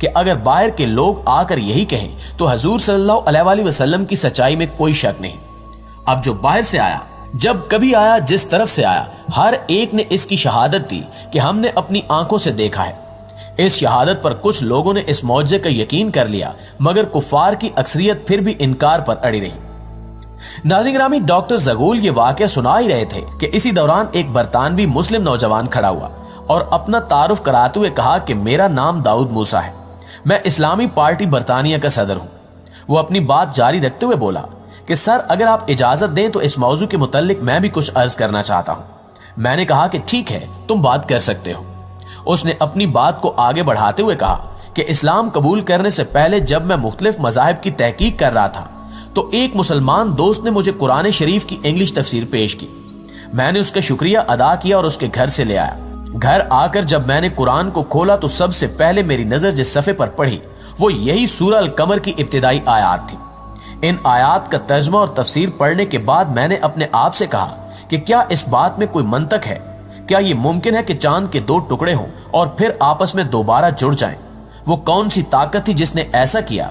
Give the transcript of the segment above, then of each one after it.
کہ اگر باہر کے لوگ آ کر یہی کہیں تو حضور صلی اللہ علیہ وسلم کی سچائی میں کوئی شک نہیں۔ اب جو باہر سے آیا، جب کبھی آیا، جس طرف سے آیا، ہر ایک نے اس کی شہادت دی کہ ہم نے اپنی آنکھوں سے دیکھا ہے۔ اس شہادت پر کچھ لوگوں نے اس معجزے کا یقین کر لیا، مگر کفار کی اکثریت پھر بھی انکار پر اڑی رہی۔ ناظرین گرامی، ڈاکٹر زغول یہ واقعہ سنا ہی رہے تھے کہ اسی دوران ایک برطانوی مسلم نوجوان کھڑا ہوا اور اپنا تعارف کراتے ہوئے کہا کہ میرا نام داؤد موسیٰ ہے، میں اسلامی پارٹی برطانیہ کا صدر ہوں۔ وہ اپنی بات جاری رکھتے ہوئے بولا کہ سر، اگر آپ اجازت دیں تو اس موضوع کے متعلق میں بھی کچھ عرض کرنا چاہتا ہوں۔ میں نے کہا کہ ٹھیک ہے، تم بات کر سکتے ہو۔ اس نے اپنی بات کو آگے بڑھاتے ہوئے کہا کہ اسلام قبول کرنے سے پہلے جب میں مختلف مذاہب کی تحقیق کر رہا تھا تو ایک مسلمان دوست نے مجھے قرآن شریف کی انگلش تفسیر پیش کی۔ میں نے اس کا شکریہ ادا کیا اور اس کے گھر سے لے آیا۔ گھر آ کر جب میں نے قرآن کو کھولا تو سب سے پہلے میری نظر جس صفحے پر پڑی وہ یہی سورہ القمر کی ابتدائی آیات تھی۔ ان آیات کا ترجمہ اور تفسیر پڑھنے کے بعد میں نے اپنے آپ سے کہا کہ کیا اس بات میں کوئی منطق ہے؟ کیا یہ ممکن ہے کہ چاند کے دو ٹکڑے ہوں اور پھر آپس میں دوبارہ جڑ جائیں؟ وہ کون سی طاقت تھی جس نے ایسا کیا؟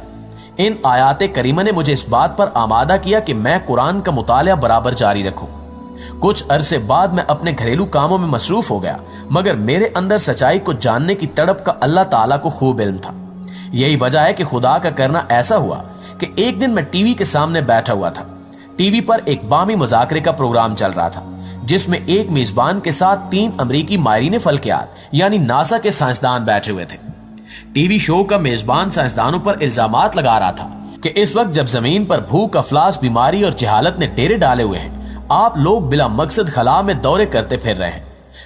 ان آیات کریمہ نے مجھے اس بات پر آمادہ کیا کہ میں قرآن کا مطالعہ برابر جاری رکھوں۔ کچھ عرصے بعد میں اپنے گھریلو کاموں میں مصروف ہو گیا، مگر میرے اندر سچائی کو جاننے کی تڑپ کا اللہ تعالیٰ کو خوب علم تھا۔ یہی وجہ ہے کہ خدا کا کرنا ایسا ہوا کہ ایک دن میں ٹی وی کے سامنے بیٹھا ہوا تھا۔ ٹی وی پر ایک باہمی مذاکرے کا پروگرام چل رہا تھا جس میں ایک میزبان کے ساتھ 3 امریکی ماہرین فلکیات یعنی ناسا کے سائنسدان بیٹھے ہوئے تھے۔ ٹی وی شو کا میزبان سائنسدانوں پر الزامات لگا رہا تھا کہ اس وقت جب زمین پر بھوک، افلاس، بیماری اور جہالت نے ڈیرے ڈالے ہوئے ہیں، آپ لوگ بلا مقصد خلا میں دورے کرتے پھر رہے ہیں۔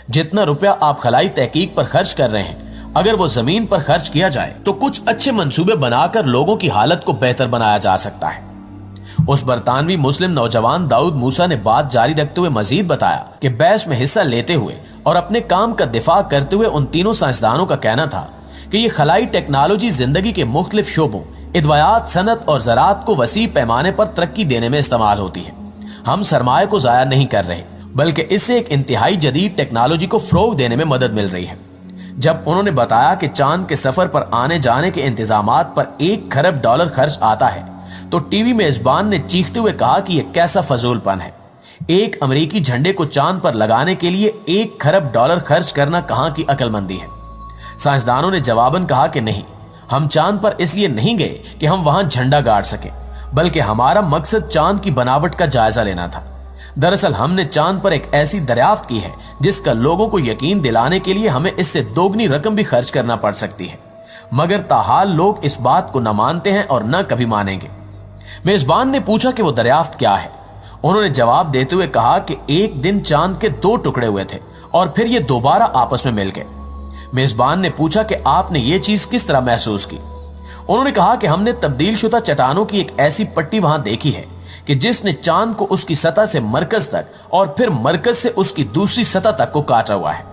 جتنا روپیہ آپ خلائی تحقیق پر خرچ کر رہے ہیں، اگر وہ زمین پر خرچ کیا جائے تو کچھ اچھے منصوبے بنا کر لوگوں کی حالت کو بہتر بنایا جا سکتا ہے۔ اس برطانوی مسلم نوجوان داؤد موسیٰ نے بات جاری رکھتے ہوئے مزید بتایا کہ بحث میں حصہ لیتے ہوئے اور اپنے کام کا دفاع کرتے ہوئے ان تینوں سائنسدانوں کا کہنا تھا کہ یہ خلائی ٹیکنالوجی زندگی کے مختلف شعبوں، ادویات، صنعت اور زراعت کو وسیع پیمانے پر ترقی دینے میں استعمال ہوتی ہے۔ ہم سرمایہ کو ضائع نہیں کر رہے، بلکہ اس سے ایک انتہائی جدید ٹیکنالوجی کو فروغ دینے میں مدد مل رہی ہے۔ جب انہوں نے بتایا کہ چاند کے سفر پر آنے جانے کے انتظامات پر $1 خرب خرچ آتا ہے تو ٹی وی میزبان نے چیختے ہوئے کہا کہ یہ کیسا فضول پن ہے۔ ایک امریکی جھنڈے کو چاند پر لگانے کے لیے $1 خرب خرچ کرنا کہاں کی عقل مندی ہے؟ سائنسدانوں نے جواباً کہا کہ نہیں، ہم چاند پر اس لیے نہیں گئے کہ ہم وہاں جھنڈا گاڑ سکیں، بلکہ ہمارا مقصد چاند کی بناوٹ کا جائزہ لینا تھا۔ دراصل ہم نے چاند پر ایک ایسی دریافت کی ہے جس کا لوگوں کو یقین دلانے کے لیے ہمیں اس سے دوگنی رقم بھی خرچ کرنا پڑ سکتی ہے، مگر تاحال لوگ اس بات کو نہ مانتے ہیں اور نہ کبھی مانیں گے۔ میزبان نے پوچھا کہ وہ دریافت کیا ہے۔ انہوں نے جواب دیتے ہوئے کہا کہ ایک دن چاند کے 2 ٹکڑے ہوئے تھے اور پھر یہ دوبارہ آپس میں مل گئے۔ میزبان نے پوچھا کہ آپ نے یہ چیز کس طرح محسوس کی؟ انہوں نے کہا کہ ہم نے تبدیل شدہ چٹانوں کی ایک ایسی پٹی وہاں دیکھی ہے کہ جس نے چاند کو اس کی سطح سے مرکز تک اور پھر مرکز سے اس کی دوسری سطح تک کو کاٹا ہوا ہے۔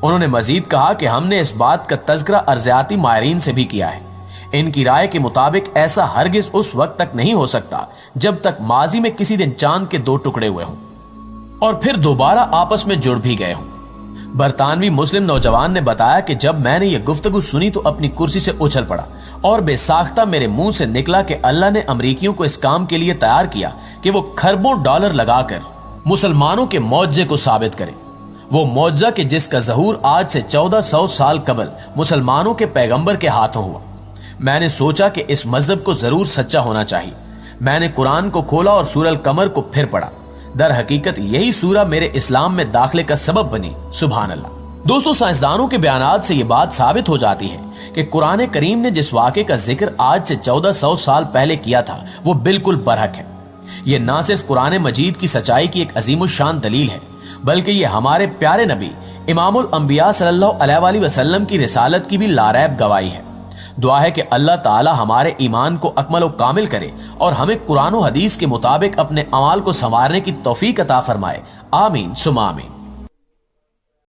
انہوں نے مزید کہا کہ ہم نے اس بات کا تذکرہ ارضیاتی ماہرین سے بھی کیا ہے۔ ان کی رائے کے مطابق ایسا ہرگز اس وقت تک نہیں ہو سکتا جب تک ماضی میں کسی دن چاند کے 2 ٹکڑے ہوئے ہوں اور پھر دوبارہ آپس میں جڑ بھی گئے ہوں۔ برطانوی مسلم نوجوان نے بتایا کہ جب میں نے یہ گفتگو سنی تو اپنی کرسی سے اچھل پڑا اور بے ساختہ میرے منہ سے نکلا کہ اللہ نے امریکیوں کو اس کام کے لیے تیار کیا کہ وہ خربوں ڈالر لگا کر مسلمانوں کے معجزے کو ثابت کریں۔ وہ معجزہ کہ جس کا ظہور آج سے 1400 سال قبل مسلمانوں کے پیغمبر کے ہاتھوں ہوا۔ میں نے سوچا کہ اس مذہب کو ضرور سچا ہونا چاہیے۔ میں نے قرآن کو کھولا اور سورہ القمر کو پھر پڑھا۔ در حقیقت یہی سورہ میرے اسلام میں داخلے کا سبب بنی۔ سبحان اللہ۔ دوستو، سائنسدانوں کے بیانات سے یہ بات ثابت ہو جاتی ہے کہ قرآن کریم نے جس واقعے کا ذکر آج سے 1400 سال پہلے کیا تھا وہ بالکل برحق ہے۔ یہ نہ صرف قرآن مجید کی سچائی کی ایک عظیم الشان دلیل ہے، بلکہ یہ ہمارے پیارے نبی امام الانبیاء صلی اللہ علیہ وآلہ وسلم کی رسالت کی بھی لاریب گواہی ہے۔ دعا ہے کہ اللہ تعالی ہمارے ایمان کو اکمل و کامل کرے اور ہمیں قرآن و حدیث کے مطابق اپنے اعمال کو سنوارنے کی توفیق عطا فرمائے۔ آمین ثم آمین۔